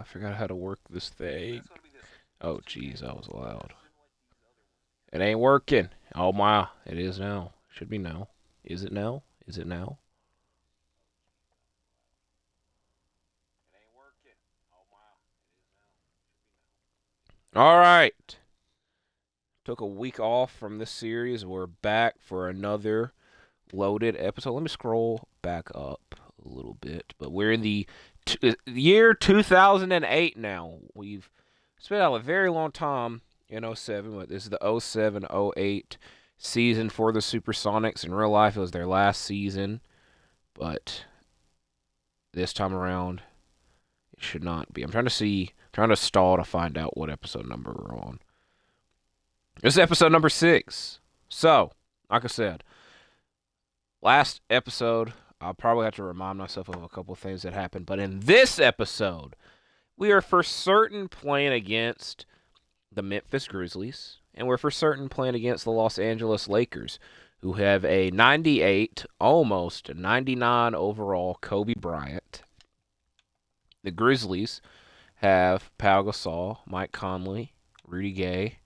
I forgot how to work this thing. Oh, jeez, that was loud. It ain't working. Oh, my. It is now. Should be now. Is it now? Is it now? All right. Took a week off from this series. We're back for another loaded episode. Let me scroll back up a little bit. But we're in the year 2008 now. We've spent out a very long time in '07, but this is the '07-'08 season for the Supersonics. In real life, it was their last season, but this time around, it should not be. I'm trying to stall to find out what episode number we're on. This is episode number 6. So, like I said, last episode, I'll probably have to remind myself of a couple of things that happened. But in this episode, we are for certain playing against the Memphis Grizzlies, and we're for certain playing against the Los Angeles Lakers, who have a 98, almost 99 overall Kobe Bryant. The Grizzlies have Pau Gasol, Mike Conley, Rudy Gay.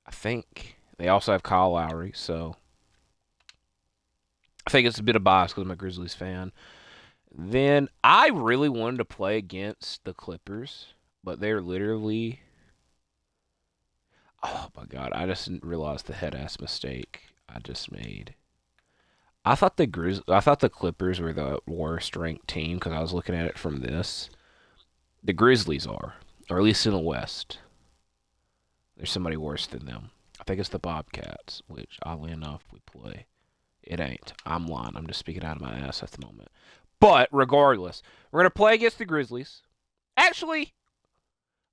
I think they also have Kyle Lowry, so I think it's a bit of bias because I'm a Grizzlies fan. Then I really wanted to play against the Clippers, but they're literally... Oh my god, I just didn't realize the head-ass mistake I just made. I thought the Clippers were the worst ranked team because I was looking at it from this. The Grizzlies are, or at least in the West. There's somebody worse than them. I think it's the Bobcats, which, oddly enough, we play. It ain't. I'm lying. I'm just speaking out of my ass at the moment. But, regardless, we're going to play against the Grizzlies. Actually,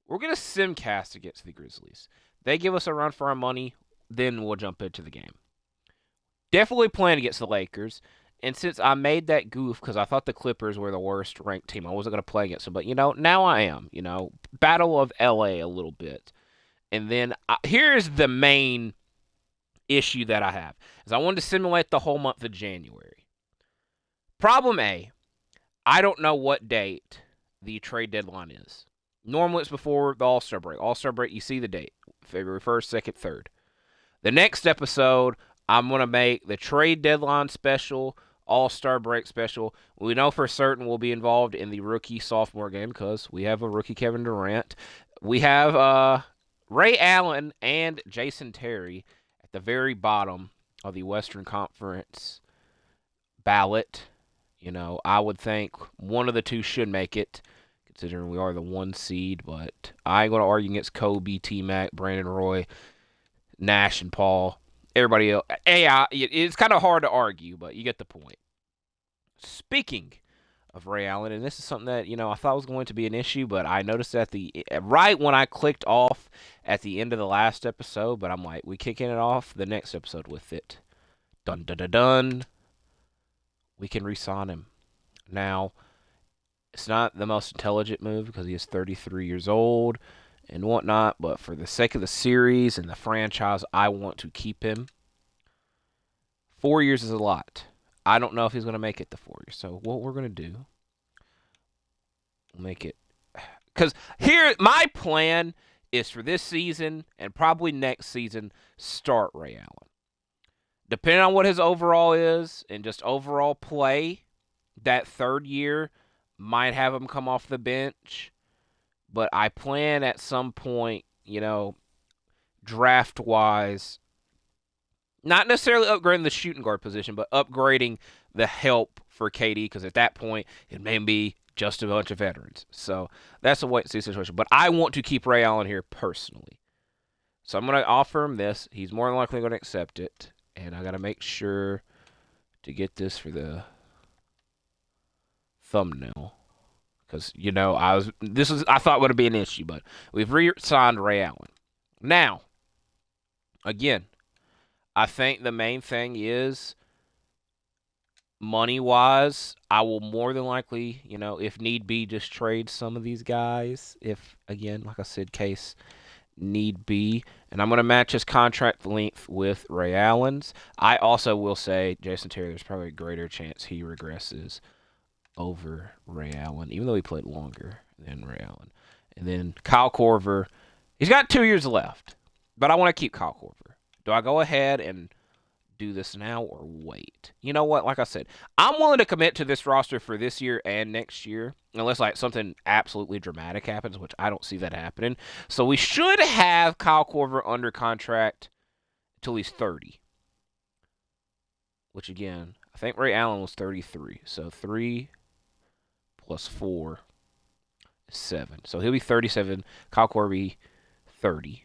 we're going to simcast against the Grizzlies. They give us a run for our money, then we'll jump into the game. Definitely playing against the Lakers. And since I made that goof because I thought the Clippers were the worst ranked team, I wasn't going to play against them. But, now I am. Battle of LA a little bit. And then here's the main issue that I have. Is I wanted to simulate the whole month of January. Problem A, I don't know what date the trade deadline is. Normally it's before the All-Star break. All-Star break, you see the date. February 1st, 2nd, 3rd. The next episode, I'm going to make the trade deadline special, All-Star break special. We know for certain we'll be involved in the rookie-sophomore game because we have a rookie Kevin Durant. We have Ray Allen and Jason Terry at the very bottom of the Western Conference ballot. I would think one of the two should make it, considering we are the 1 seed, but I ain't going to argue against Kobe, T-Mac, Brandon Roy, Nash, and Paul. Everybody else. It's kind of hard to argue, but you get the point. Speaking of Ray Allen, and this is something that, I thought was going to be an issue, but I noticed right when I clicked off at the end of the last episode, but I'm like, we kicking it off the next episode with it. Dun dun dun dun. We can re-sign him. Now, it's not the most intelligent move because he is 33 years old and whatnot, but for the sake of the series and the franchise, I want to keep him. 4 years is a lot. I don't know if he's going to make it the 4 years. So what we're going to do, we'll make it. Because here, my plan is for this season and probably next season, start Ray Allen. Depending on what his overall is and just overall play, that 3rd year might have him come off the bench. But I plan at some point, draft-wise, not necessarily upgrading the shooting guard position, but upgrading the help for KD, because at that point, it may be just a bunch of veterans. So that's a wait-and-see situation. But I want to keep Ray Allen here personally. So I'm going to offer him this. He's more than likely going to accept it. And I got to make sure to get this for the thumbnail. Because, I thought would be an issue, but we've re-signed Ray Allen. Now, again, I think the main thing is money-wise, I will more than likely, if need be, just trade some of these guys. If, again, like I said, case need be. And I'm going to match his contract length with Ray Allen's. I also will say Jason Terry, there's probably a greater chance he regresses over Ray Allen, even though he played longer and then Ray Allen. And then Kyle Korver. He's got 2 years left, but I want to keep Kyle Korver. Do I go ahead and do this now or wait? You know what? Like I said, I'm willing to commit to this roster for this year and next year, unless like something absolutely dramatic happens, which I don't see that happening. So we should have Kyle Korver under contract till he's 30. Which again, I think Ray Allen was 33. So 3 plus 4 is 7. So he'll be 37. Kyle Korver 30.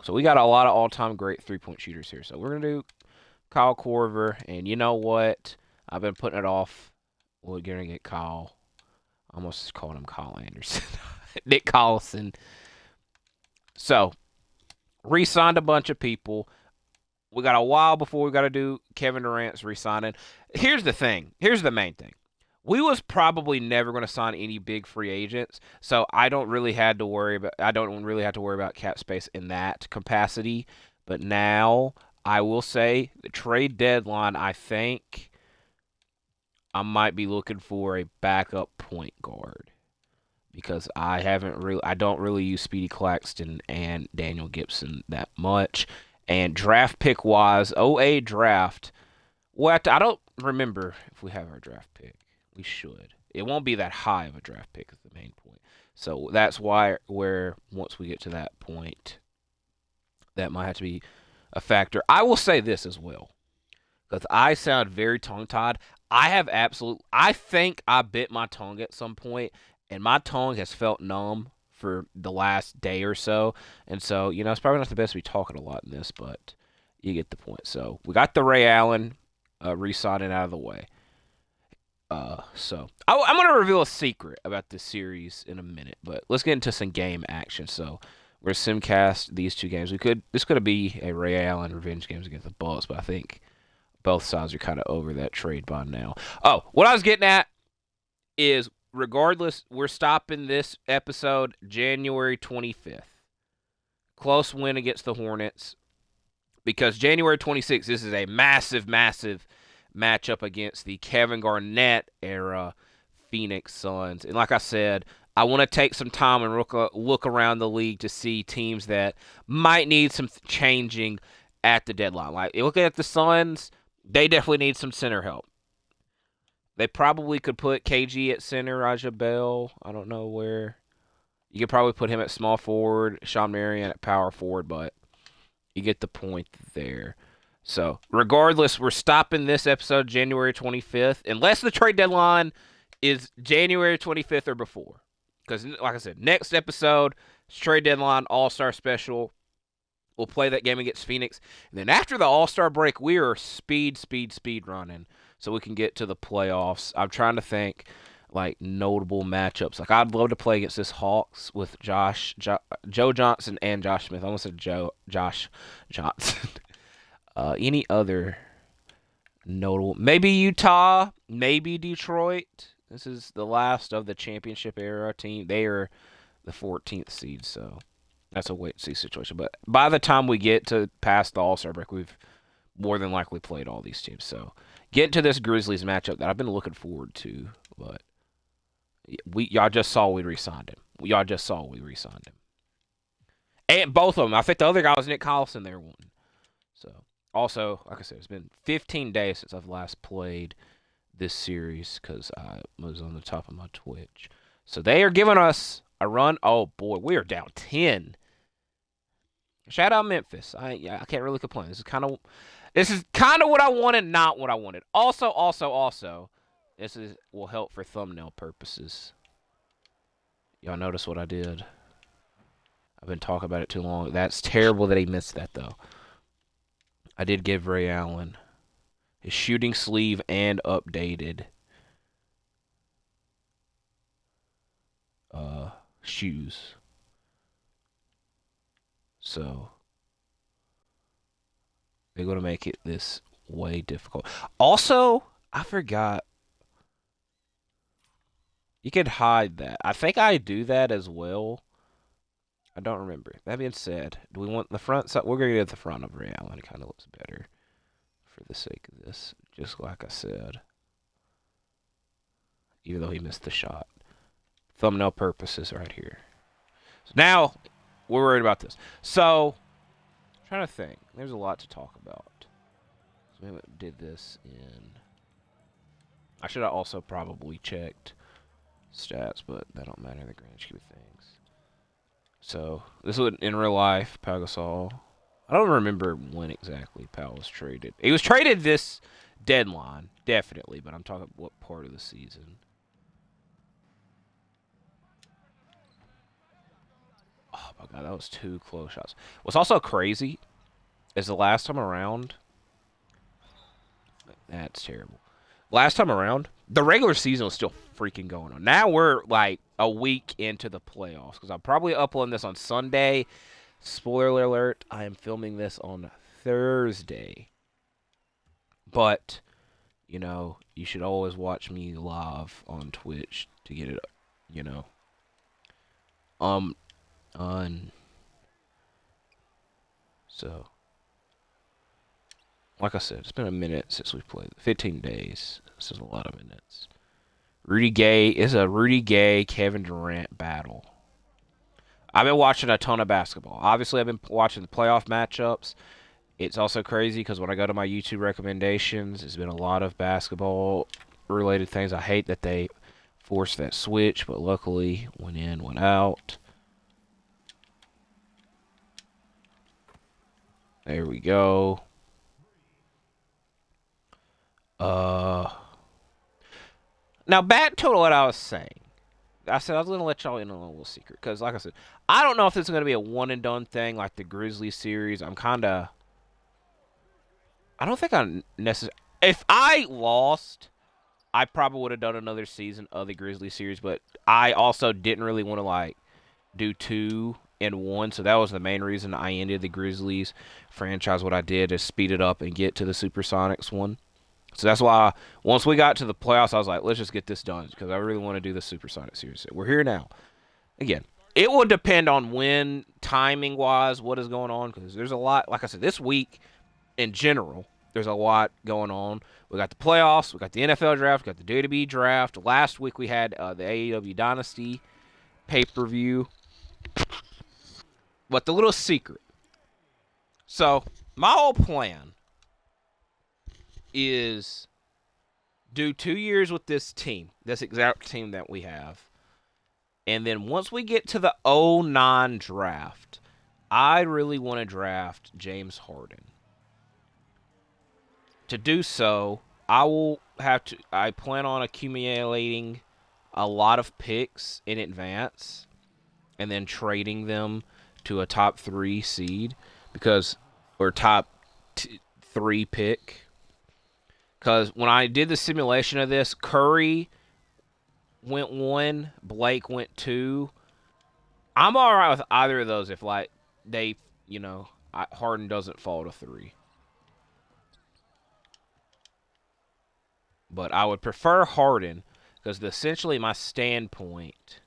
So we got a lot of all-time great three-point shooters here. So we're going to do Kyle Korver. And you know what? I've been putting it off. We're going to get Kyle. I almost called him Kyle Anderson. Nick Collison. So, re-signed a bunch of people. We got a while before we got to do Kevin Durant's re-signing. Here's the thing. Here's the main thing. We was probably never going to sign any big free agents, so I don't really have to worry about cap space in that capacity. But now I will say the trade deadline, I think I might be looking for a backup point guard because I don't really use Speedy Claxton and Daniel Gibson that much. And draft pick wise, OA draft. Well, I don't remember if we have our draft pick. We should. It won't be that high of a draft pick is the main point. So that's where once we get to that point, that might have to be a factor. I will say this as well, because I sound very tongue-tied. I think I bit my tongue at some point, and my tongue has felt numb for the last day or so. And so, it's probably not the best to be talking a lot in this, but you get the point. So we got the Ray Allen re-signing out of the way. So I'm going to reveal a secret about this series in a minute, but let's get into some game action. So we're simcast these two games. This could be a Ray Allen revenge games against the Bucks, but I think both sides are kind of over that trade by now. Oh, what I was getting at is, regardless, we're stopping this episode January 25th. Close win against the Hornets, because January 26th, this is a massive, massive matchup against the Kevin Garnett era Phoenix Suns. And like I said, I want to take some time and look around the league to see teams that might need some changing at the deadline. Like, looking at the Suns, they definitely need some center help. They probably could put KG at center, Raja Bell. I don't know where. You could probably put him at small forward, Sean Marion at power forward, but you get the point there. So, regardless, we're stopping this episode January 25th, unless the trade deadline is January 25th or before. Because, like I said, next episode, trade deadline, All-Star special. We'll play that game against Phoenix. And then after the All-Star break, we are speed running so we can get to the playoffs. I'm trying to think, notable matchups. I'd love to play against this Hawks with Joe Johnson and Josh Smith. I almost said Josh Johnson. Any other notable? Maybe Utah, maybe Detroit. This is the last of the championship era team. They are the 14th seed, so that's a wait-and-see situation. But by the time we get to past the All-Star break, we've more than likely played all these teams. So get to this Grizzlies matchup that I've been looking forward to. But y'all just saw we re-signed him. And both of them. I think the other guy was Nick Collison there one. So also, like I said, it's been 15 days since I've last played this series because I was on the top of my Twitch. So they are giving us a run. Oh, boy, we are down 10. Shout out Memphis. I can't really complain. This is kind of what I wanted, not what I wanted. Also, this will help for thumbnail purposes. Y'all notice what I did? I've been talking about it too long. That's terrible that he missed that, though. I did give Ray Allen his shooting sleeve and updated shoes. So they're going to make it this way difficult. Also, I forgot. You could hide that. I think I do that as well. I don't remember. That being said, do we want the front side? We're going to get the front of Ray Allen. It kind of looks better for the sake of this. Just like I said. Even though he missed the shot. thumbnail purposes right here. So now we're worried about this. So I'm trying to think. There's a lot to talk about. So we did this in. I should have also probably checked stats, but that don't matter in the grand scheme of things. So this was in real life, Pau Gasol. I don't remember when exactly Pau was traded. He was traded this deadline, definitely, but I'm talking what part of the season. Oh my god, that was 2 close shots. What's also crazy is the last time around. That's terrible. Last time around, the regular season was still freaking going on. Now we're like a week into the playoffs because I'm probably uploading this on Sunday. Spoiler alert, I am filming this on Thursday. But, you know, you should always watch me live on Twitch to get it, you know. So, like I said, it's been a minute since we played. 15 days. This is a lot of minutes. Rudy Gay is a Rudy Gay, Kevin Durant battle. I've been watching a ton of basketball. Obviously, I've been watching the playoff matchups. It's also crazy because when I go to my YouTube recommendations, it's been a lot of basketball-related things. I hate that they forced that switch, but luckily, went in, went out. There we go. Now, back to what I was saying. I said I was going to let y'all in on a little secret. Because, like I said, I don't know if this is going to be a one-and-done thing like the Grizzlies series. I'm kind of... I don't think I'm necessarily... If I lost, I probably would have done another season of the Grizzlies series. But I also didn't really want to, like, do 2 in 1. So that was the main reason I ended the Grizzlies franchise. What I did is speed it up and get to the Supersonics one. So that's why once we got to the playoffs, I was like, let's just get this done because I really want to do the Supersonic series. We're here now. Again, it will depend on when, timing-wise, what is going on because there's a lot. Like I said, this week in general, there's a lot going on. We got the playoffs. We got the NFL draft. We got the WWE draft. Last week we had the AEW Dynasty pay-per-view. But the little secret. So my whole plan is do 2 years with this team, this exact team that we have. And then once we get to the 09 draft, I really want to draft James Harden. To do so, I plan on accumulating a lot of picks in advance and then trading them to a top 3 seed or top 3 pick. Because when I did the simulation of this, Curry went 1, Blake went 2. I'm all right with either of those if, like, they, you know, Harden doesn't fall to 3. But I would prefer Harden because essentially my standpoint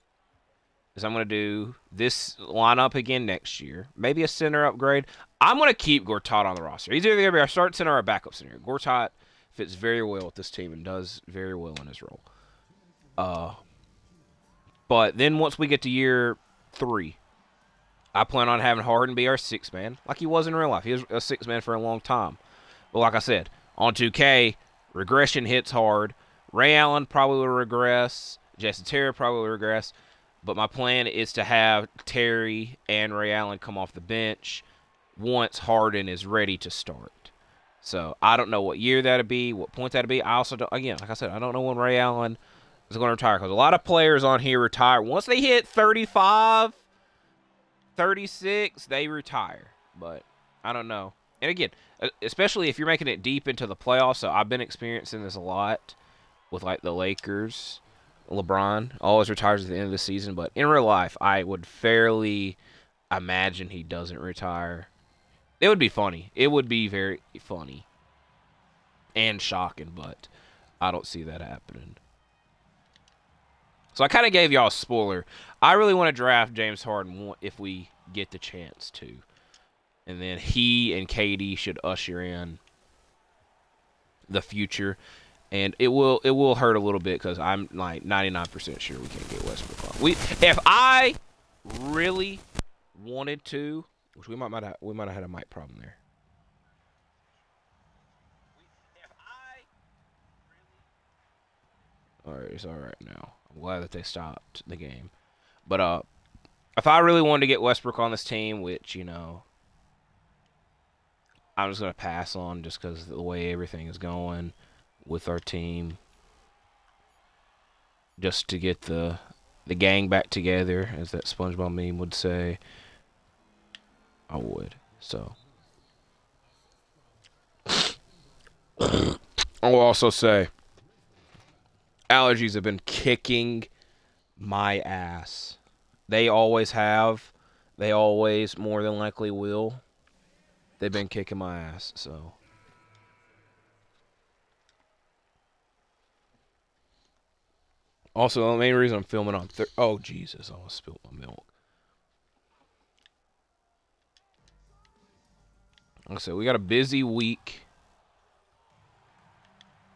is I'm going to do this lineup again next year. Maybe a center upgrade. I'm going to keep Gortat on the roster. He's either going to be our start center or a backup center. Gortat fits very well with this team and does very well in his role. But then once we get to year 3, I plan on having Harden be our 6th man like he was in real life. He was a 6th man for a long time. But like I said, on 2K, regression hits hard. Ray Allen probably will regress. Jason Terry probably will regress. But my plan is to have Terry and Ray Allen come off the bench once Harden is ready to start. So I don't know what year that'll be, what point that'll be. I also don't, again, like I said, I don't know when Ray Allen is going to retire because a lot of players on here retire. Once they hit 35, 36, they retire. But I don't know. And again, especially if you're making it deep into the playoffs, so I've been experiencing this a lot with like the Lakers. LeBron always retires at the end of the season, but in real life, I would fairly imagine he doesn't retire. It would be funny. It would be very funny and shocking, but I don't see that happening. So I kind of gave y'all a spoiler. I really want to draft James Harden if we get the chance to. And then he and KD should usher in the future. And it will hurt a little bit because I'm like 99% sure we can't get Westbrook on. If I really wanted to, which we might have had a mic problem there. All right, it's all right now. I'm glad that they stopped the game. But if I really wanted to get Westbrook on this team, which I'm just gonna pass on just because of the way everything is going with our team, just to get the gang back together, as that SpongeBob meme would say. I would. So I will also say allergies have been kicking my ass. They always have. They always more than likely will. They've been kicking my ass, so. Also, the main reason I'm filming on oh Jesus, I almost spilled my milk. Like I said, we got a busy week.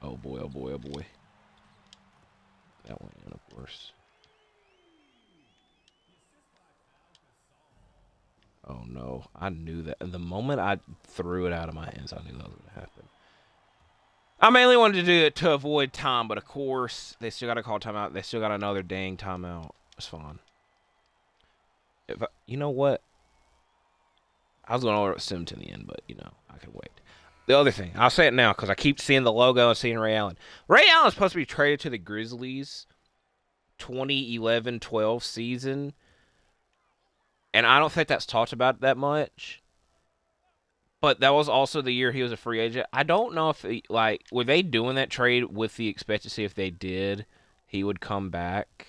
Oh boy, oh boy, oh boy. That went in, of course. Oh no, I knew that. The moment I threw it out of my hands, I knew that was going to happen. I mainly wanted to do it to avoid time, but of course, they still got to call timeout. They still got another dang timeout. It's fine. You know what? I was going to order Sim to the end, but, I could wait. The other thing, I'll say it now because I keep seeing the logo and seeing Ray Allen. Ray Allen's supposed to be traded to the Grizzlies 2011-12 season, and I don't think that's talked about that much. But that was also the year he was a free agent. I don't know if, were they doing that trade with the expectancy if they did, he would come back?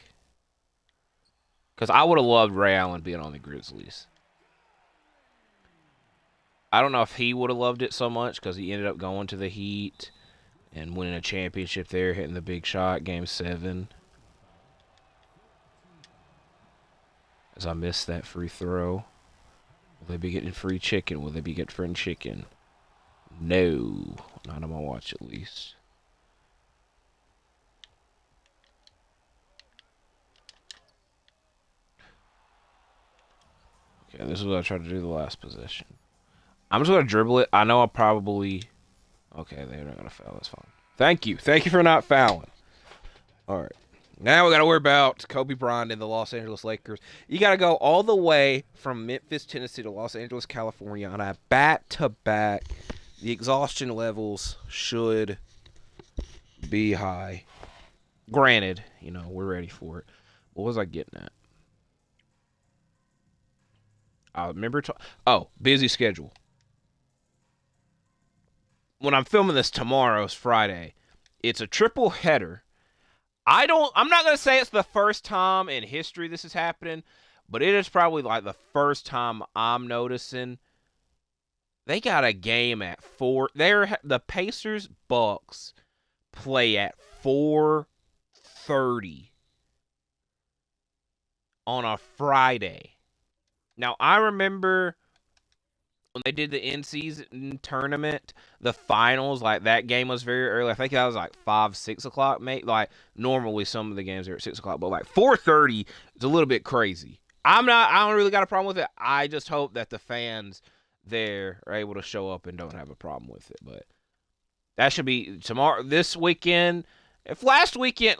Because I would have loved Ray Allen being on the Grizzlies. I don't know if he would have loved it so much because he ended up going to the Heat and winning a championship there, hitting the big shot, Game 7. As I missed that free throw. Will they be getting free chicken? Will they be getting free chicken? No. Not on my watch, at least. Okay, this is what I tried to do the last possession. I'm just going to dribble it. I know I'll probably... Okay, they're not going to foul. That's fine. Thank you. Thank you for not fouling. All right. Now we got to worry about Kobe Bryant and the Los Angeles Lakers. You got to go all the way from Memphis, Tennessee to Los Angeles, California on a back-to-back. The exhaustion levels should be high. Granted, we're ready for it. What was I getting at? I remember. Busy schedule. When I'm filming this tomorrow, it's Friday. It's a triple header. I'm not going to say it's the first time in history this is happening, but it is probably like the first time I'm noticing. They got a game at 4. The Pacers Bucks play at 4:30 on a Friday. Now, I remember when they did the in-season tournament, the finals, like that game was very early. I think that was like 5, 6 o'clock, mate. Like normally some of the games are at 6 o'clock, but like 4:30 is a little bit crazy. I don't really got a problem with it. I just hope that the fans there are able to show up and don't have a problem with it. But that should be tomorrow, this weekend. If last weekend,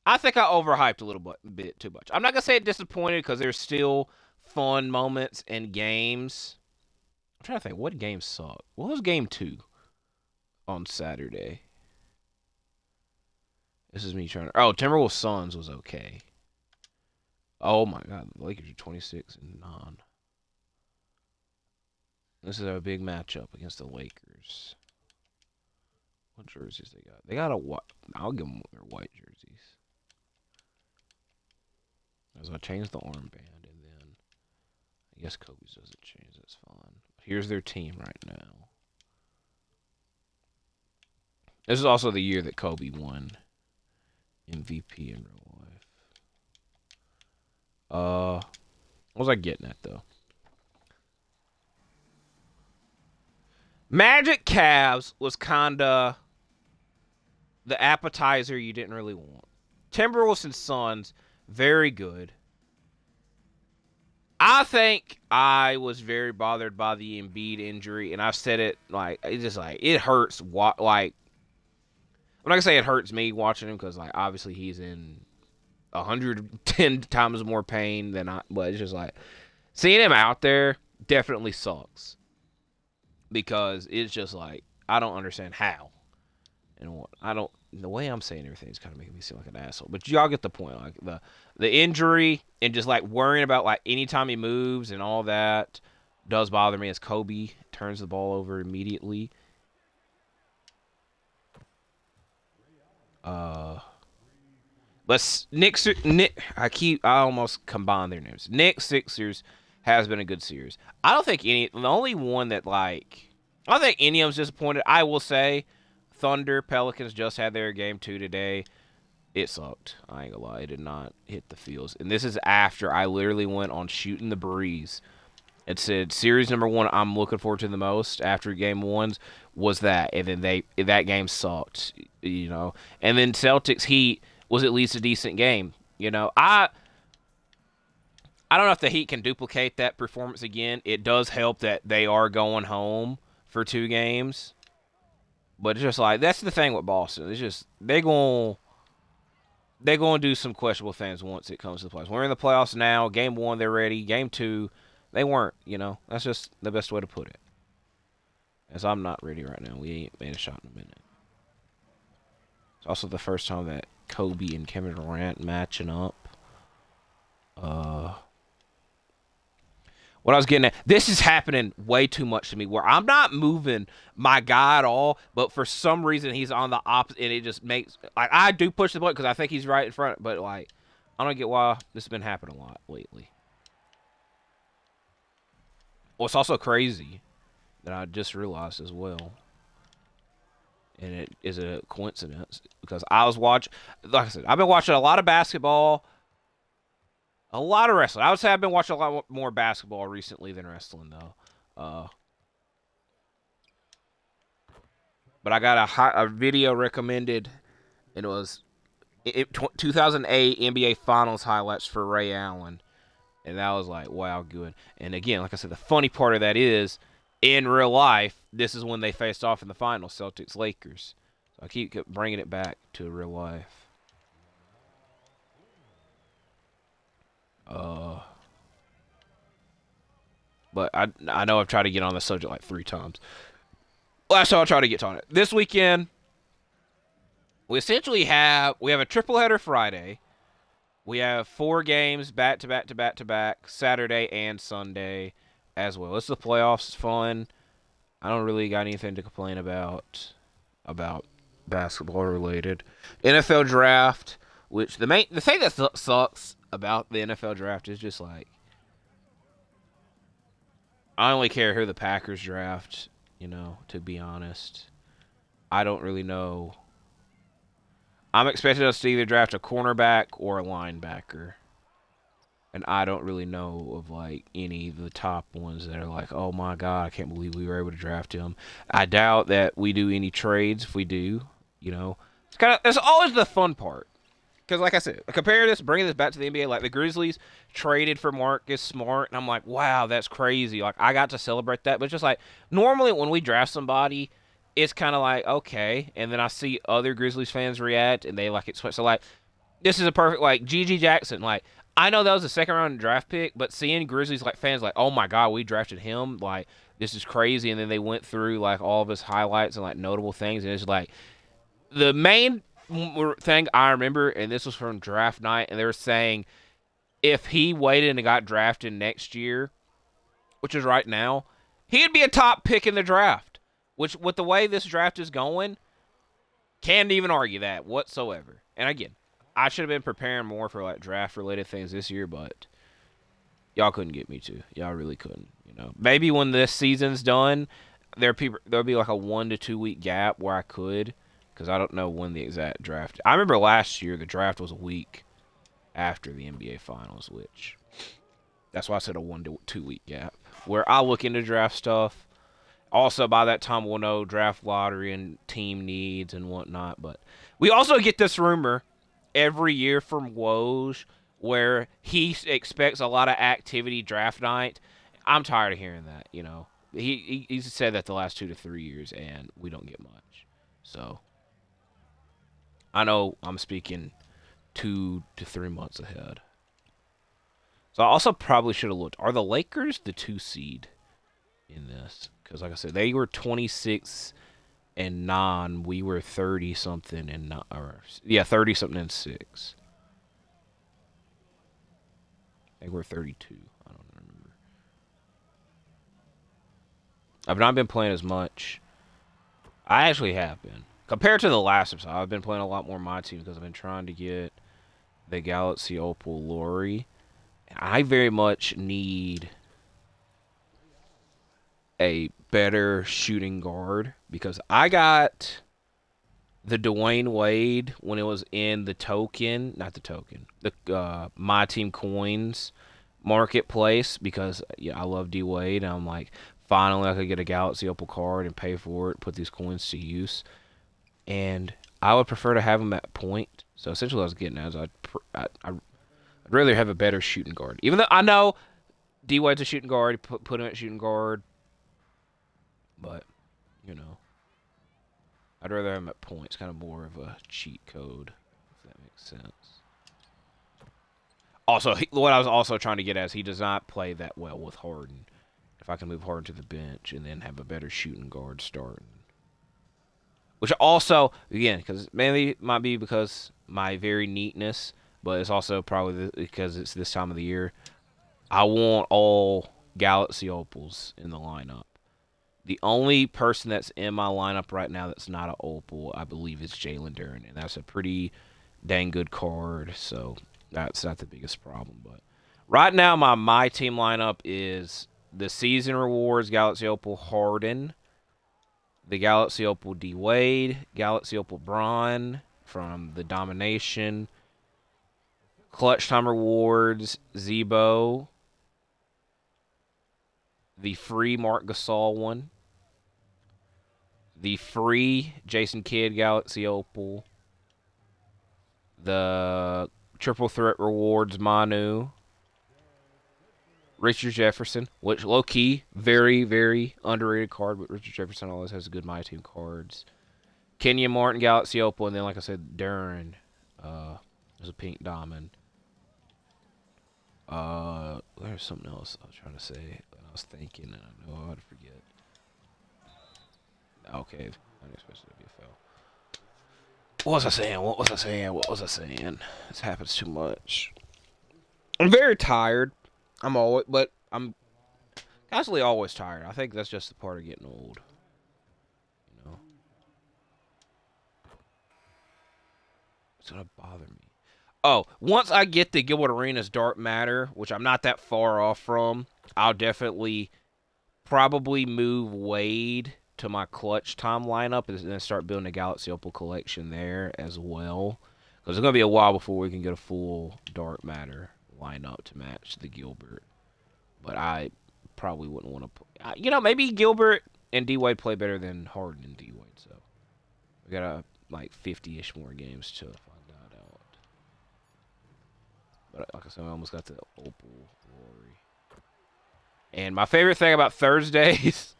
I think I overhyped a little bit too much. I'm not gonna say disappointed because there's still fun moments and games. I'm trying to think what games sucked. What was game 2 on Saturday? This is me trying to. Oh, Timberwolves Suns was okay. Oh my God, the Lakers are 26-9. This is a big matchup against the Lakers. What jerseys they got? They got a white. I'll give them their white jerseys. As I change the armband, and then I guess Kobe's doesn't change. That's fine. Here's their team right now. This is also the year that Kobe won MVP in real life. What was I getting at though? Magic Cavs was kinda the appetizer you didn't really want. Timberwolves and Suns, very good. I think I was very bothered by the Embiid injury, and I've said it like it's just like it hurts. Like I'm not gonna say it hurts me watching him because like obviously he's in 110 times more pain than I. But it's just like seeing him out there definitely sucks because it's just like I don't understand how and what I don't. The way I'm saying everything is kind of making me seem like an asshole. But y'all get the point. Like the injury and just like worrying about like anytime he moves and all that does bother me as Kobe turns the ball over immediately. Let's I almost combine their names. Knicks Sixers has been a good series. I don't think the only one that like I don't think any of them's disappointed. I will say Thunder Pelicans just had their game 2 today. It sucked. I ain't gonna lie. It did not hit the fields. And this is after I literally went on Shooting the Breeze. It said series number 1 I'm looking forward to the most after game 1 was that. And then that game sucked, you know. And then Celtics Heat was at least a decent game. You know, I don't know if the Heat can duplicate that performance again. It does help that they are going home for 2 games. But it's just like that's the thing with Boston. It's just they're going to do some questionable things once it comes to the playoffs. We're in the playoffs now. Game 1 they're ready. Game 2 they weren't. You know that's just the best way to put it. As I'm not ready right now. We ain't made a shot in a minute. It's also the first time that Kobe and Kevin Durant matching up. What I was getting at, this is happening way too much to me where I'm not moving my guy at all, but for some reason he's on the opposite, and it just makes, like, I do push the button because I think he's right in front, but, like, I don't get why this has been happening a lot lately. Well, it's also crazy that I just realized as well, and it is a coincidence because I was watching, like I said, I've been watching a lot of basketball. A lot of wrestling. I would say I've been watching a lot more basketball recently than wrestling, though. But I got a video recommended, and it was 2008 NBA Finals highlights for Ray Allen, and that was like, wow, good. And again, like I said, the funny part of that is, in real life, this is when they faced off in the finals, Celtics-Lakers. So I keep bringing it back to real life. But I know I've tried to get on the subject like 3 times. Last time I'll try to get on it. This weekend, we essentially have a triple header Friday. We have 4 games back to back to back to back Saturday and Sunday as well. It's the playoffs. It's fun. I don't really got anything to complain about basketball related. NFL draft, which the thing that sucks about the NFL draft is just like I only care who the Packers draft, you know, to be honest. I don't really know. I'm expecting us to either draft a cornerback or a linebacker. And I don't really know of like any of the top ones that are like, oh my God, I can't believe we were able to draft him. I doubt that we do any trades if we do, you know. It's always the fun part. Because, like I said, bringing this back to the NBA, like the Grizzlies traded for Marcus Smart, and I'm like, wow, that's crazy. Like, I got to celebrate that. But it's just like, normally when we draft somebody, it's kind of like, okay. And then I see other Grizzlies fans react, and they like it. So, like, this is a perfect, like, G.G. Jackson. Like, I know that was a second-round draft pick, but seeing Grizzlies, like, fans like, oh, my God, we drafted him. Like, this is crazy. And then they went through, like, all of his highlights and, like, notable things. And it's like, the main thing I remember, and this was from draft night, and they were saying if he waited and got drafted next year, which is right now, he'd be a top pick in the draft. Which, with the way this draft is going, can't even argue that whatsoever. And again, I should have been preparing more for like draft-related things this year, but y'all couldn't get me to. Y'all really couldn't. You know, maybe when this season's done, there'll be like a 1 to 2 week gap where I could. Because I don't know when the exact draft. I remember last year the draft was a week after the NBA Finals, which that's why I said a 1 to 2 week gap. Where I look into draft stuff, Also, by that time, we'll know draft lottery and team needs and whatnot. But we also get this rumor every year from Woj where he expects a lot of activity draft night. I'm tired of hearing that. He's said that the last 2 to 3 years, and we don't get much. So I know I'm speaking 2 to 3 months ahead. So I also probably should have looked. Are the Lakers the 2 seed in this? Because like I said, they were 26-9. We were 30 something and 9, or yeah, 30 something and 6. They were 32. I don't remember. I've not been playing as much. I actually have been. Compared to the last episode, I've been playing a lot more my team because I've been trying to get the Galaxy Opal Lori. I very much need a better shooting guard because I got the Dwayne Wade when it was in the token, not the token, the My Team Coins marketplace because I love D Wade. And I'm like, finally I could get a Galaxy Opal card and pay for it, put these coins to use. And I would prefer to have him at point. So essentially what I was getting at is I'd rather have a better shooting guard. Even though I know D Wade's a shooting guard, put him at shooting guard. But, I'd rather have him at points. Kind of more of a cheat code, if that makes sense. Also, what I was also trying to get at is he does not play that well with Harden. If I can move Harden to the bench and then have a better shooting guard starting. Which also, again, because mainly it might be because my very neatness, but it's also probably because it's this time of the year. I want all Galaxy Opals in the lineup. The only person that's in my lineup right now that's not an Opal, I believe, is Jalen Duren, and that's a pretty dang good card, so that's not the biggest problem. But right now, my team lineup is the Season Rewards Galaxy Opal Harden, the Galaxy Opal D Wade, Galaxy Opal Braun from the Domination, Clutch Time Rewards Zebo, the free Mark Gasol one, the free Jason Kidd Galaxy Opal, the Triple Threat Rewards Manu, Richard Jefferson, which low-key, very, very underrated card, but Richard Jefferson always has good My Team cards. Kenyon Martin Galaxy Opal, and then, like I said, Duren is a pink diamond. There's something else I was trying to say that I was thinking, and I know I would forget. Okay, I didn't expect it to be a foul. What was I saying? This happens too much. I'm very tired. I'm constantly always tired. I think that's just the part of getting old. It's gonna bother me. Oh, once I get the Gilbert Arenas Dark Matter, which I'm not that far off from, I'll definitely probably move Wade to my Clutch Time lineup and then start building a Galaxy Opal collection there as well. Because it's going to be a while before we can get a full Dark Matter lineup to match the Gilbert. But I probably wouldn't want to... maybe Gilbert and D-Wade play better than Harden and D-Wade. So we got like 50-ish more games to find that out. But like I said, I almost got the Opal Glory. And my favorite thing about Thursdays...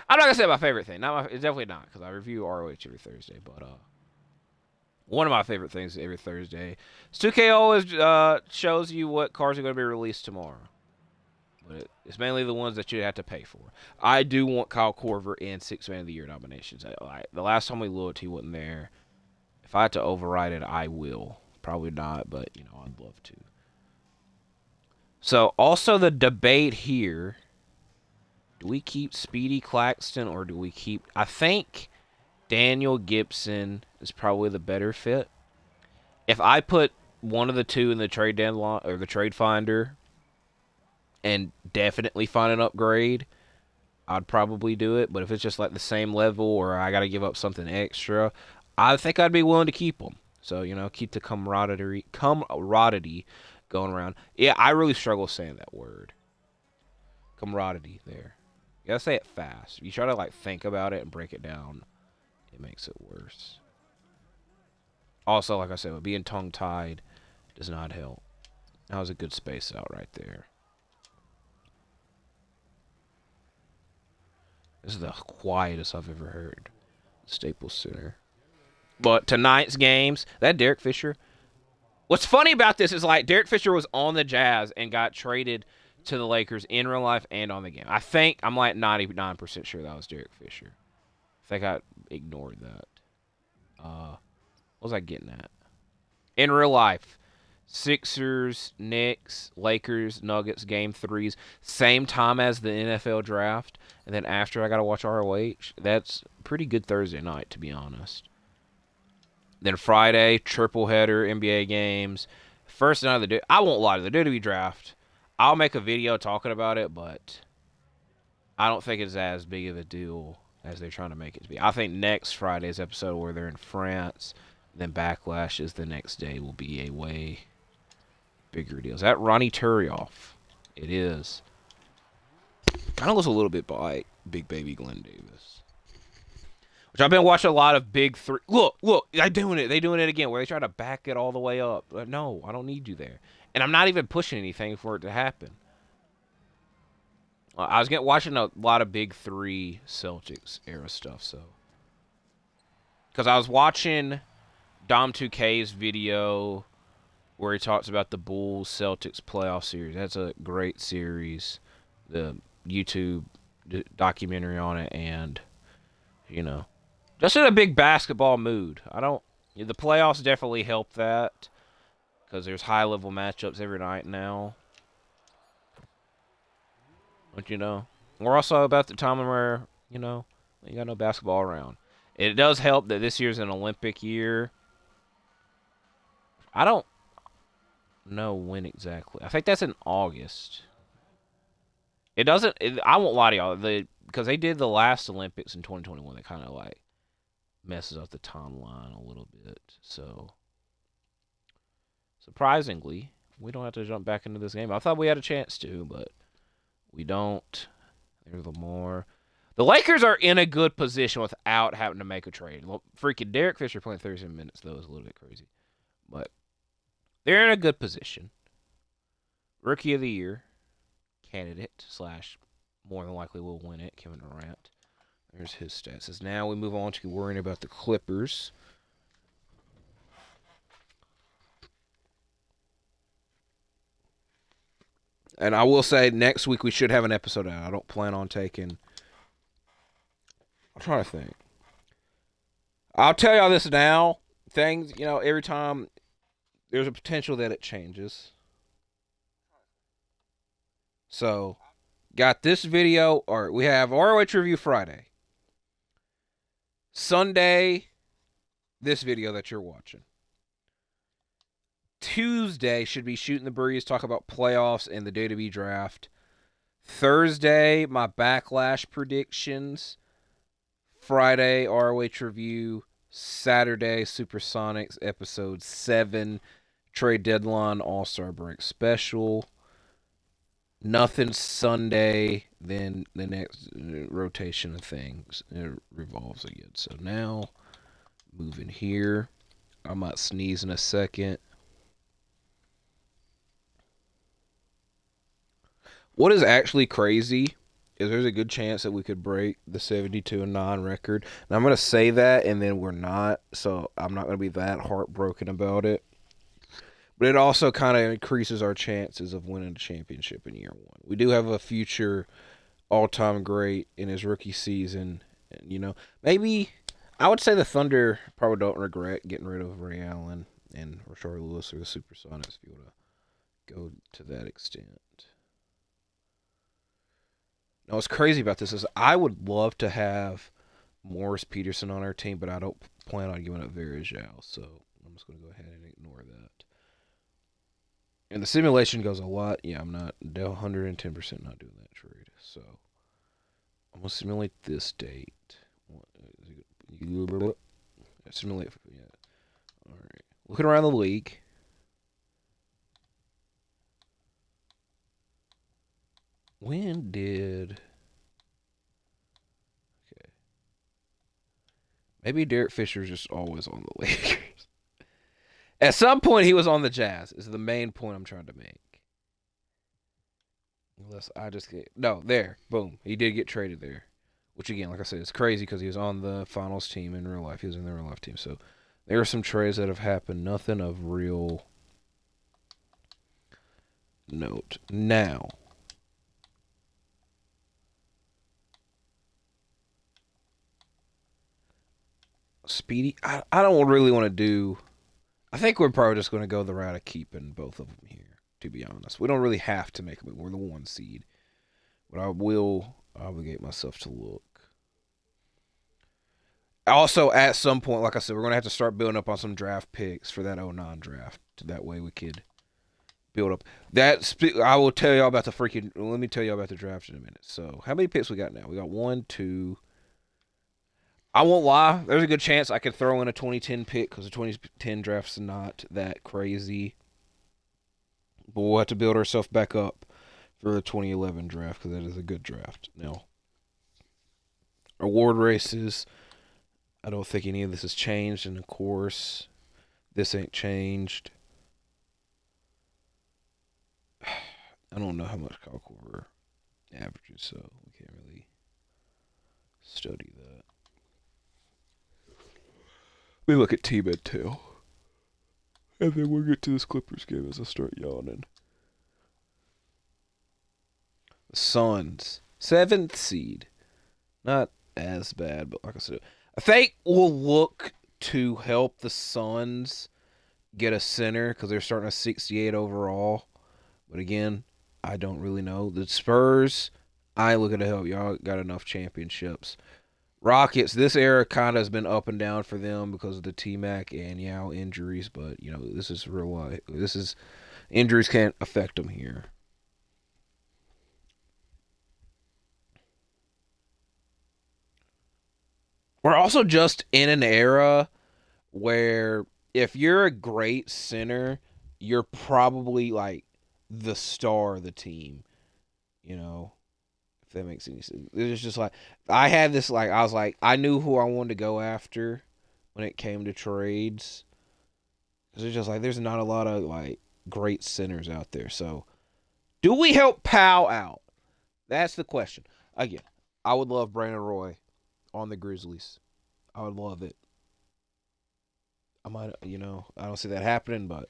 I'm not going to say my favorite thing. It's definitely not, because I review ROH every Thursday. But one of my favorite things every Thursday is 2K always shows you what cards are going to be released tomorrow. But it's mainly the ones that you have to pay for. I do want Kyle Korver in 6 Man of the Year nominations. The last time we looked, he wasn't there. If I had to override it, I will. Probably not, but, I'd love to. So, also the debate here... Do we keep Speedy Claxton or do we keep... I think Daniel Gibson is probably the better fit. If I put one of the two in the trade deadline or the trade finder and definitely find an upgrade, I'd probably do it. But if it's just like the same level or I got to give up something extra, I think I'd be willing to keep them. So, keep the camaraderie going around. Yeah, I really struggle saying that word. Camaraderie there. You gotta say it fast. If you try to like think about it and break it down, it makes it worse. Also, like I said, being tongue-tied does not help. That was a good space out right there. This is the quietest I've ever heard. Staples Center. But tonight's games, that Derek Fisher. What's funny about this is like Derek Fisher was on the Jazz and got traded to the Lakers in real life and on the game. I'm like 99% sure that was Derek Fisher. I think I ignored that. What was I getting at? In real life, Sixers, Knicks, Lakers, Nuggets, game threes, same time as the NFL draft, and then after I got to watch ROH. That's pretty good Thursday night, to be honest. Then Friday, triple header NBA games. First night of the I won't lie to the WWE draft. I'll make a video talking about it, but I don't think it's as big of a deal as they're trying to make it to be. I think next Friday's episode where they're in France, then Backlash is the next day will be a way bigger deal. Is that Ronnie Turioff? It is. Kind of looks a little bit like Big Baby Glenn Davis. Which I've been watching a lot of big three. Look, they're doing it. They're doing it again where they try to back it all the way up. No, I don't need you there. And I'm not even pushing anything for it to happen. I was watching a lot of big three Celtics era stuff, so. Because I was watching Dom 2K's video where he talks about the Bulls Celtics playoff series. That's a great series. The YouTube documentary on it, and, you know. Just in a big basketball mood. The playoffs definitely help that because there's high-level matchups every night now. But, we're also about the time where, you got no basketball around. It does help that this year's an Olympic year. I don't know when exactly. I think that's in August. It doesn't. I won't lie to y'all. Because they did the last Olympics in 2021. They kind of like messes up the timeline a little bit. So, surprisingly, we don't have to jump back into this game. I thought we had a chance to, but we don't. There's the more. The Lakers are in a good position without having to make a trade. Freaking Derek Fisher playing 37 minutes, though, is a little bit crazy. But they're in a good position. Rookie of the Year candidate / more than likely will win it, Kevin Durant. There's his stats. As now we move on to worrying about the Clippers. And I will say next week we should have an episode out. I don't plan on taking. I'm trying to think. I'll tell y'all this now. Things, every time there's a potential that it changes. So, got this video, or we have ROH Review Friday. Sunday, this video that you're watching. Tuesday should be Shooting the Breeze, talk about playoffs and the WWE draft. Thursday, my Backlash predictions. Friday, ROH Review. Saturday, Supersonics Episode 7. Trade Deadline All-Star Break Special. Nothing Sunday, then the next rotation of things it revolves again. So now, moving here. I might sneeze in a second. What is actually crazy is there's a good chance that we could break the 72-9 record. And I'm going to say that, and then we're not, so I'm not going to be that heartbroken about it. But it also kind of increases our chances of winning a championship in year one. We do have a future all-time great in his rookie season. And, maybe I would say the Thunder probably don't regret getting rid of Ray Allen and Rashard Lewis or the Supersonics if you want to go to that extent. Now, what's crazy about this is I would love to have Morris Peterson on our team, but I don't plan on giving up Varejao, so I'm just going to go ahead and ignore that. And the simulation goes a lot. Yeah, I'm not 110% not doing that trade. So I'm going to simulate this date. Simulate. Yeah. All right. Looking around the league. When did Maybe Derek Fisher's just always on the Lakers. At some point, he was on the Jazz. Is the main point I'm trying to make. Unless I just get there, boom. He did get traded there, which again, like I said, it's crazy because he was on the finals team in real life. He was in the real life team, so there are some trades that have happened. Nothing of real note. Now, Speedy, I don't really want to do. I think we're probably just going to go the route of keeping both of them here, to be honest. We don't really have to make a move. We're the 1 seed. But I will obligate myself to look. Also, at some point, like I said, we're going to have to start building up on some draft picks for that '09 draft. That way we could build up. I will tell y'all about the freaking. Let me tell y'all about the draft in a minute. So, how many picks we got now? We got 1, 2. I won't lie. There's a good chance I could throw in a 2010 pick because the 2010 draft's not that crazy. But we'll have to build ourselves back up for the 2011 draft because that is a good draft. Now, award races. I don't think any of this has changed, and of course, this ain't changed. I don't know how much Kyle Korver averages, so we can't really study that. We look at T-Bed too. And then we'll get to this Clippers game as I start yawning. The Suns. 7th seed. Not as bad, but like I said, I think we'll look to help the Suns get a center because they're starting a 68 overall. But again, I don't really know. The Spurs, I ain't looking to help. Y'all got enough championships. Rockets, this era kind of has been up and down for them because of the T-Mac and Yao injuries. But, this is real life. Injuries can't affect them here. We're also just in an era where if you're a great center, you're probably like the star of the team. If that makes any sense. It's just like I had this I was like I knew who I wanted to go after when it came to trades. Cuz it's just like there's not a lot of great centers out there. So, do we help Powell out? That's the question. Again, I would love Brandon Roy on the Grizzlies. I would love it. I might, I don't see that happening, but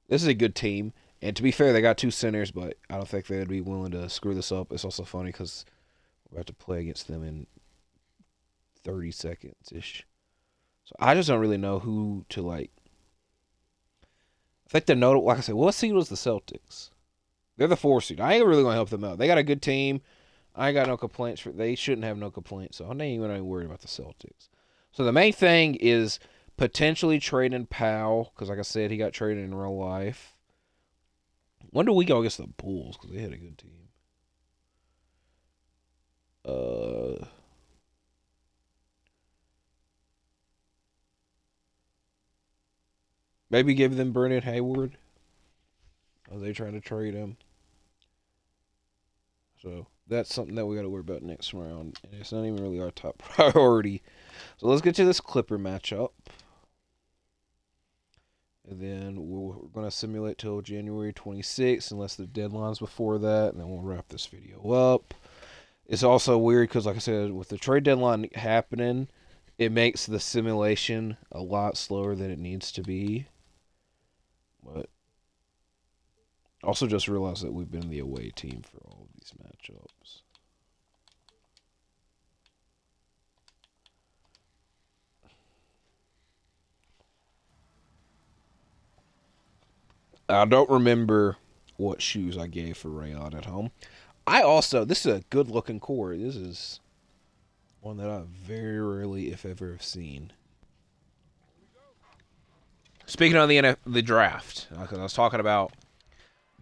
this is a good team. And to be fair, they got 2 centers, but I don't think they would be willing to screw this up. It's also funny because we're about to play against them in 30 seconds-ish. So I just don't really know who to, I think they're notable. Like I said, what seed was the Celtics? They're the 4 seed. I ain't really going to help them out. They got a good team. I ain't got no complaints. They shouldn't have no complaints. So I'm not even worried about the Celtics. So the main thing is potentially trading Powell because, like I said, he got traded in real life. When do we go against the Bulls? Because they had a good team. Maybe give them Bernard Hayward. Are they trying to trade him? So that's something that we got to worry about next round. And it's not even really our top priority. So let's get to this Clipper matchup. And then we're going to simulate till January 26th, unless the deadline's before that, and then we'll wrap this video up. It's also weird because, like I said, with the trade deadline happening, it makes the simulation a lot slower than it needs to be. But also just realize that we've been the away team for all of these matchups. I don't remember what shoes I gave for Rayon at home. This is a good looking core. This is one that I very rarely, if ever, have seen. Speaking of the draft, because I was talking about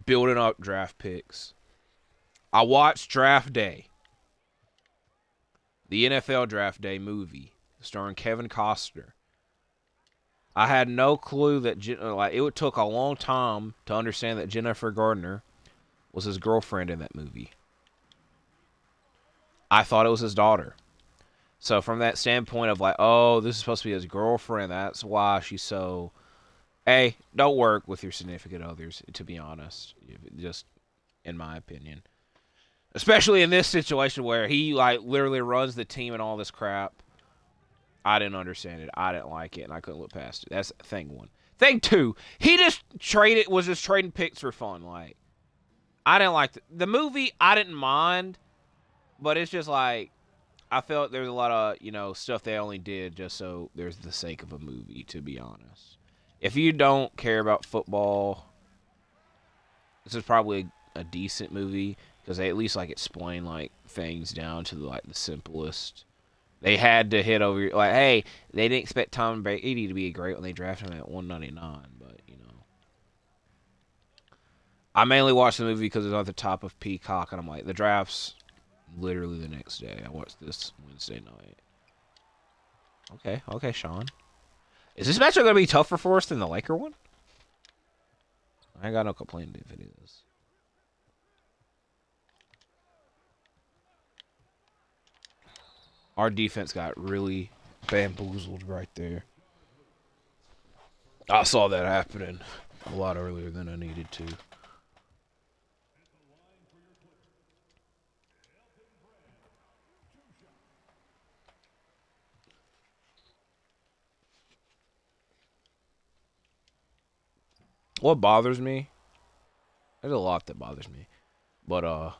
building up draft picks, I watched Draft Day, the NFL Draft Day movie starring Kevin Costner. I had no clue that it took a long time to understand that Jennifer Gardner was his girlfriend in that movie. I thought it was his daughter. So from that standpoint of like, oh, this is supposed to be his girlfriend, that's why she's so. Hey, don't work with your significant others. To be honest, just in my opinion, especially in this situation where he like literally runs the team and all this crap. I didn't understand it. I didn't like it, and I couldn't look past it. That's thing one. Thing two, he was just trading picks for fun. Like I didn't like the movie. I didn't mind, but it's just like I felt there's a lot of stuff they only did just so there's the sake of a movie. To be honest, if you don't care about football, this is probably a decent movie because they at least like explain like things down to like the simplest. They had to hit over like, hey, they didn't expect Tom Brady to be great when they drafted him at 199, but I mainly watched the movie because it was at the top of Peacock, and I'm like, the draft's literally the next day. I watched this Wednesday night. Okay, Sean. Is this matchup gonna be tougher for us than the Laker one? I ain't got no complaint if it is. Our defense got really bamboozled right there. I saw that happening a lot earlier than I needed to. What bothers me? There's a lot that bothers me. But okay.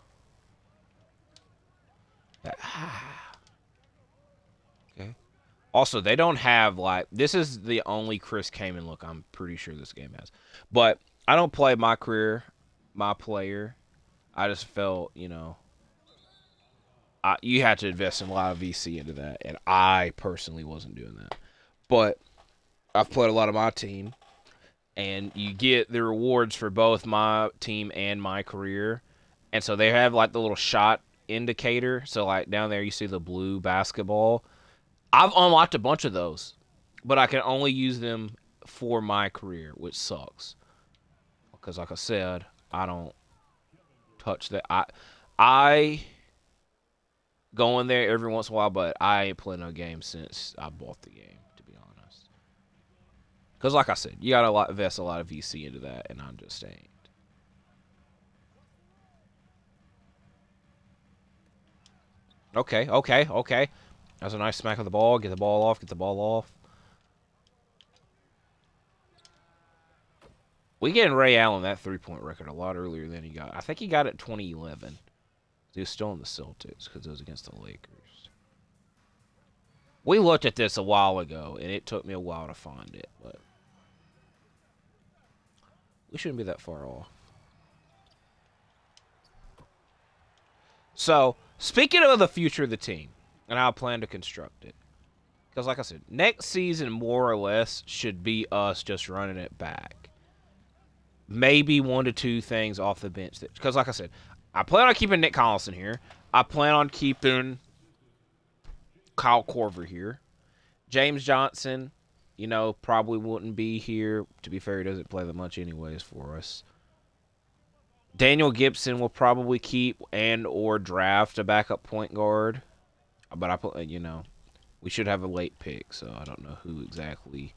Also, they don't have like this is the only Chris Kaman look I'm pretty sure this game has. But I don't play my career, my player. I just felt, you had to invest in a lot of VC into that, and I personally wasn't doing that. But I've played a lot of my team, and you get the rewards for both my team and my career. And so they have like the little shot indicator. So like down there you see the blue basketball. I've unlocked a bunch of those, but I can only use them for my career, which sucks. Because like I said, I don't touch that. I go in there every once in a while, but I ain't playing no game since I bought the game, to be honest. Because like I said, you gotta invest a lot of VC into that, and I just ain't. Okay. That's a nice smack of the ball. Get the ball off. We getting Ray Allen that 3-point record a lot earlier than he got. I think he got it 2011. He was still in the Celtics because it was against the Lakers. We looked at this a while ago, and it took me a while to find it, but we shouldn't be that far off. So, speaking of the future of the team and how I plan to construct it, because like I said, next season more or less should be us just running it back. Maybe 1 to 2 things off the bench. Because like I said, I plan on keeping Nick Collison here. I plan on keeping Kyle Korver here. James Johnson, probably wouldn't be here. To be fair, he doesn't play that much anyways for us. Daniel Gibson will probably keep and or draft a backup point guard. But I put, we should have a late pick, so I don't know who exactly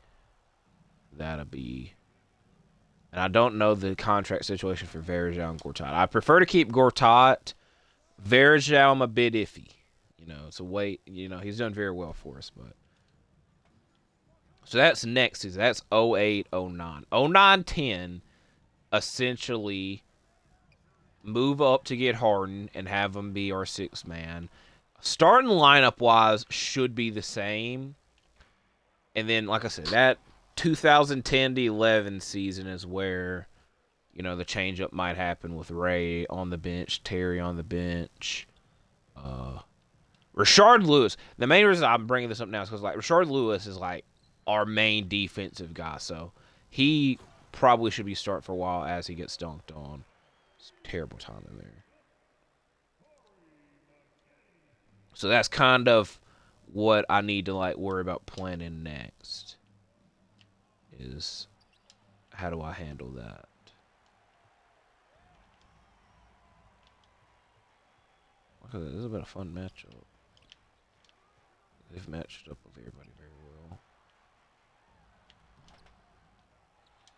that'll be. And I don't know the contract situation for Varejao and Gortat. I prefer to keep Gortat. Varejao, I'm a bit iffy. It's a wait. He's done very well for us, but. So that's next season. That's 08, 09. 09, 10, essentially move up to get Harden and have him be our sixth man. Starting lineup-wise should be the same. And then, like I said, that 2010 to 11 season is where, the change-up might happen with Ray on the bench, Terry on the bench. Rashard Lewis. The main reason I'm bringing this up now is because, Rashard Lewis is, our main defensive guy. So he probably should be starting for a while as he gets dunked on. It's terrible timing there. So that's kind of what I need to, worry about planning next. Is how do I handle that? Okay, this has been a fun matchup. They've matched up with everybody very well.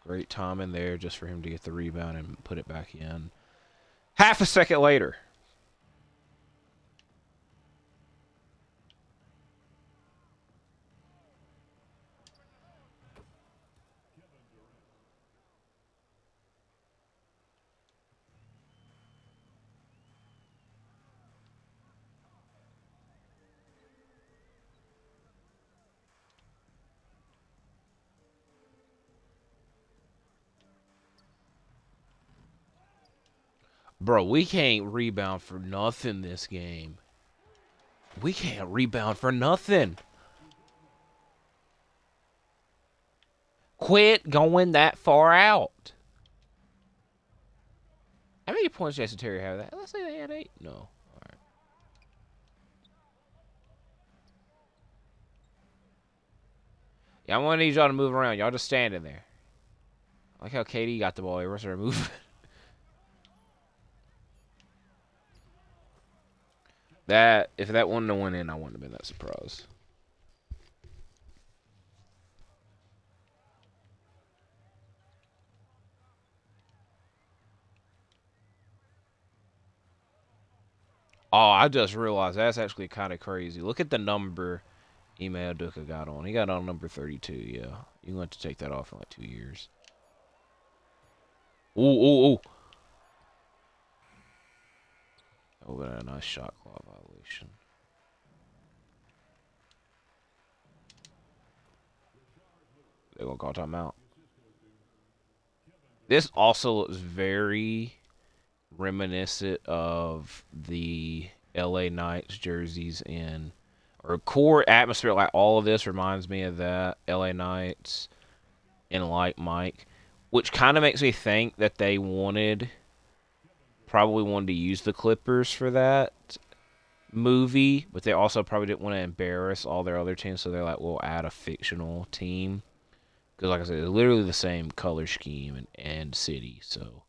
Great time in there just for him to get the rebound and put it back in. Half a second later. Bro, we can't rebound for nothing this game. We can't rebound for nothing. Quit going that far out. How many points Jason Terry have? That? Let's say they had 8. No. All right. Yeah, I'm gonna need y'all to move around. Y'all just standing there. I like how KD got the ball. Everyone's started moving. That if that wouldn't have went in, I wouldn't have been that surprised. Oh, I just realized that's actually kind of crazy. Look at the number Email Duka got on. He got on number 32, yeah. You're going to take that off in like 2 years. Ooh, ooh, ooh. Oh, but a nice shot clock violation. They're going to call timeout. This also looks very reminiscent of the LA Knights jerseys in, or core atmosphere. Like all of this reminds me of that LA Knights and like Mike, which kind of makes me think that they probably wanted to use the Clippers for that movie, but they also probably didn't want to embarrass all their other teams, so they're like, we'll add a fictional team. Because, like I said, it's literally the same color scheme and city, so.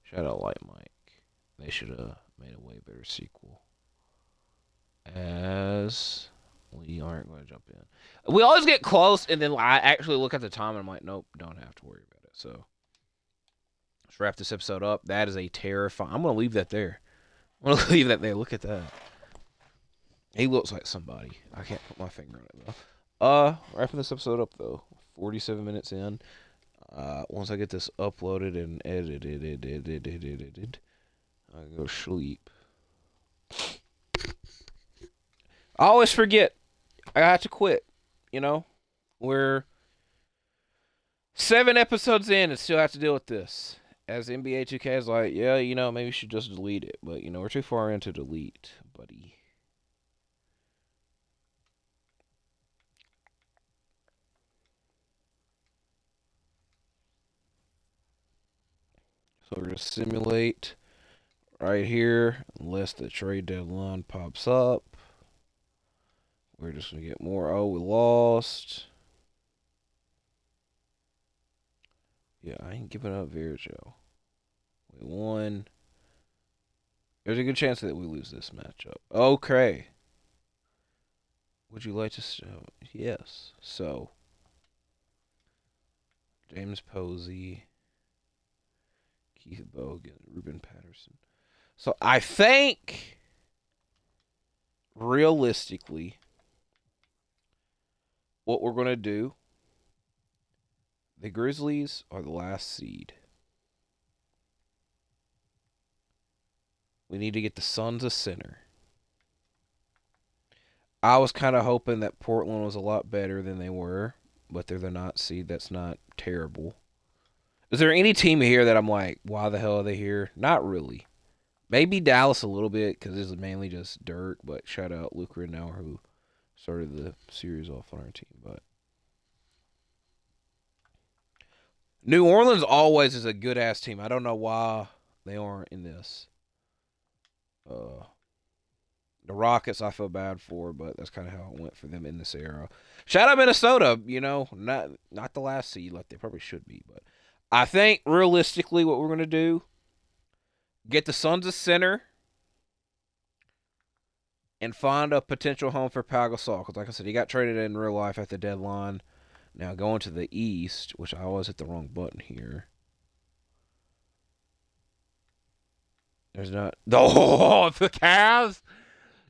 Shout out Light Mike. They should have made a way better sequel. As we aren't going to jump in. We always get close, and then I actually look at the time, and I'm like, nope, don't have to worry about it. So, let's wrap this episode up. That is a terrifying. I'm going to leave that there. I'm going to leave that there. Look at that. He looks like somebody. I can't put my finger on it, though. Wrapping this episode up, though. 47 minutes in. Once I get this uploaded and edited, I can go sleep. I always forget. I have to quit. You know? We're 7 episodes in and still have to deal with this. As NBA 2K is like, yeah, maybe you should just delete it. But, we're too far in to delete, buddy. So we're going to simulate right here, unless the trade deadline pops up. We're just going to get more. Oh, we lost. Yeah, I ain't giving up Virgil. We won. There's a good chance that we lose this matchup. Okay. Would you like to... Yes. So, James Posey, Keith Bogan, Ruben Patterson. So, I think, realistically, what we're going to do, the Grizzlies are the last seed. We need to get the Suns a center. I was kind of hoping that Portland was a lot better than they were, but they're the not seed. That's not terrible. Is there any team here that I'm like, why the hell are they here? Not really. Maybe Dallas a little bit because this is mainly just Dirk, but shout out Luke Ridnour who started the series off on our team. But New Orleans always is a good-ass team. I don't know why they aren't in this. The Rockets I feel bad for, but that's kind of how it went for them in this era. Shout out Minnesota, not the last seed like they probably should be, but I think realistically what we're going to do, get the Suns a center, and find a potential home for Pau Gasol. Because, like I said, he got traded in real life at the deadline. Now going to the East, which I always hit the wrong button here. There's not. Oh, the Cavs.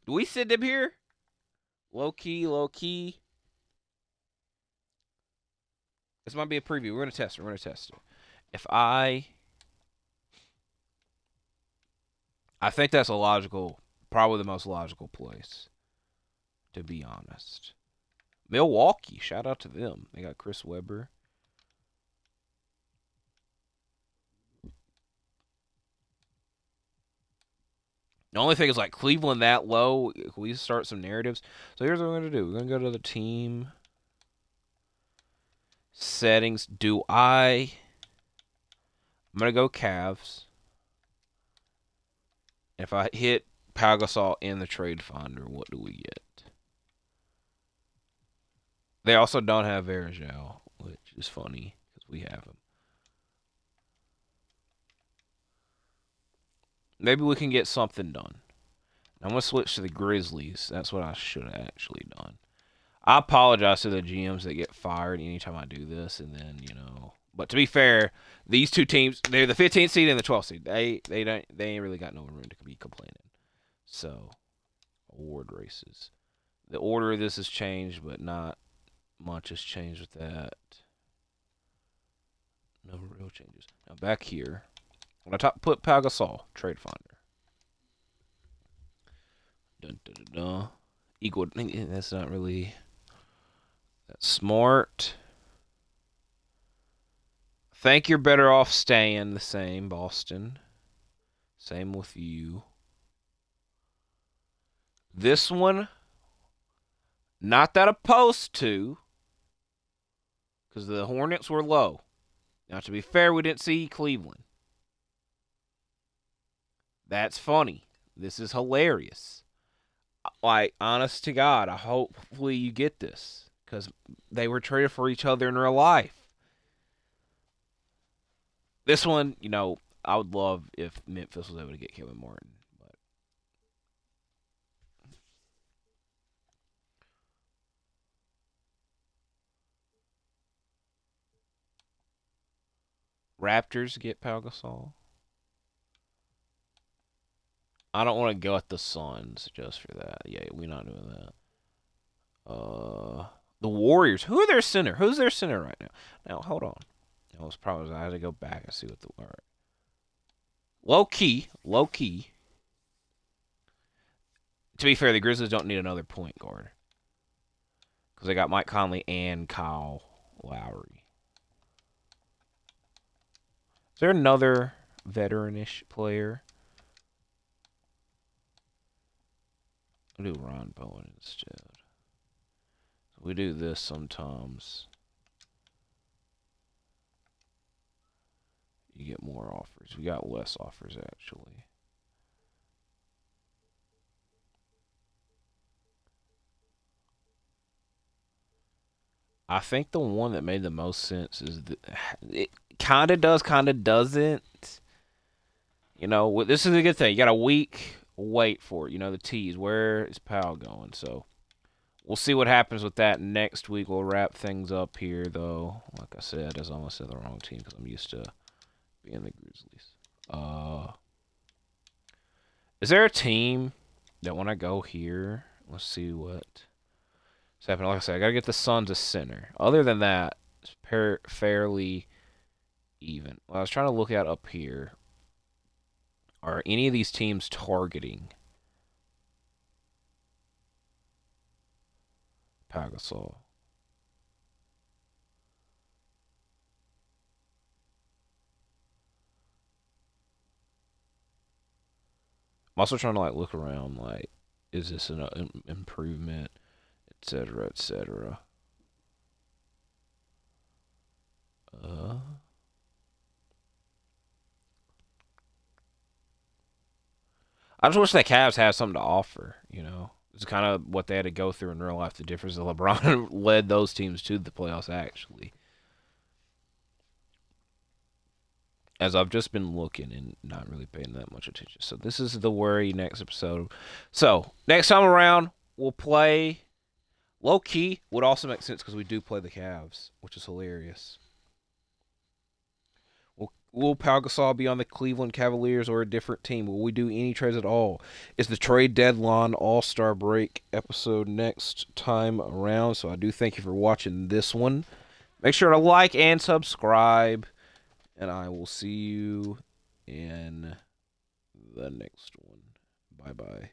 Do we send him here? Low key, low key. This might be a preview. We're gonna test it. We're gonna test it. If I think that's a logical, probably the most logical place, to be honest. Milwaukee, shout out to them. They got Chris Webber. The only thing is, like, Cleveland that low, we start some narratives. So here's what we're going to do. We're going to go to the team settings. I'm going to go Cavs. If I hit Pau Gasol in the trade finder, what do we get? They also don't have Vergel, which is funny because we have him. Maybe we can get something done. I'm going to switch to the Grizzlies. That's what I should have actually done. I apologize to the GMs that get fired anytime I do this, and then, But to be fair, these two teams, they're the 15th seed and the 12th seed. They ain't really got no room to be complaining. So, award races. The order of this has changed, but not much has changed with that. No real changes. Now back here, when I put Pau Gasol, trade finder. Dun, dun, dun, dun. Equal. That's not really that smart. Think you're better off staying the same, Boston. Same with you. This one, not that opposed to, because the Hornets were low. Now, to be fair, we didn't see Cleveland. That's funny. This is hilarious. Like, honest to God, hopefully you get this, because they were traded for each other in real life. This one, I would love if Memphis was able to get Kevin Martin. But Raptors get Pau Gasol. I don't want to go at the Suns just for that. Yeah, we're not doing that. The Warriors. Who's their center right now? Now, hold on. I had to go back and see what all right. Low key. To be fair, the Grizzlies don't need another point guard because they got Mike Conley and Kyle Lowry. Is there another veteranish player? We'll do Ron Bowen instead. We do this sometimes. You get more offers. We got less offers, actually. I think the one that made the most sense is it kind of does, kind of doesn't. This is a good thing. You got a week wait for it. The tease. Where is Powell going? So we'll see what happens with that next week. We'll wrap things up here, though. Like I said, I almost said the wrong team because I'm used to being the Grizzlies. Is there a team that when I go here, let's see what's happening. Like I said, I gotta get the Suns a center. Other than that, it's fairly even. Well, I was trying to look at up here. Are any of these teams targeting Pau Gasol? I'm also trying to look around. Is this an improvement, etc., etc. I just wish the Cavs had something to offer. It's kind of what they had to go through in real life. The difference is LeBron led those teams to the playoffs, actually. as I've just been looking and not really paying that much attention. So this is the worry next episode. So next time around, we'll play low key. Would also make sense because we do play the Cavs, which is hilarious. Will Pau Gasol be on the Cleveland Cavaliers or a different team? Will we do any trades at all? Is the trade deadline All-Star break episode next time around? So I do thank you for watching this one. Make sure to like and subscribe. And I will see you in the next one. Bye-bye.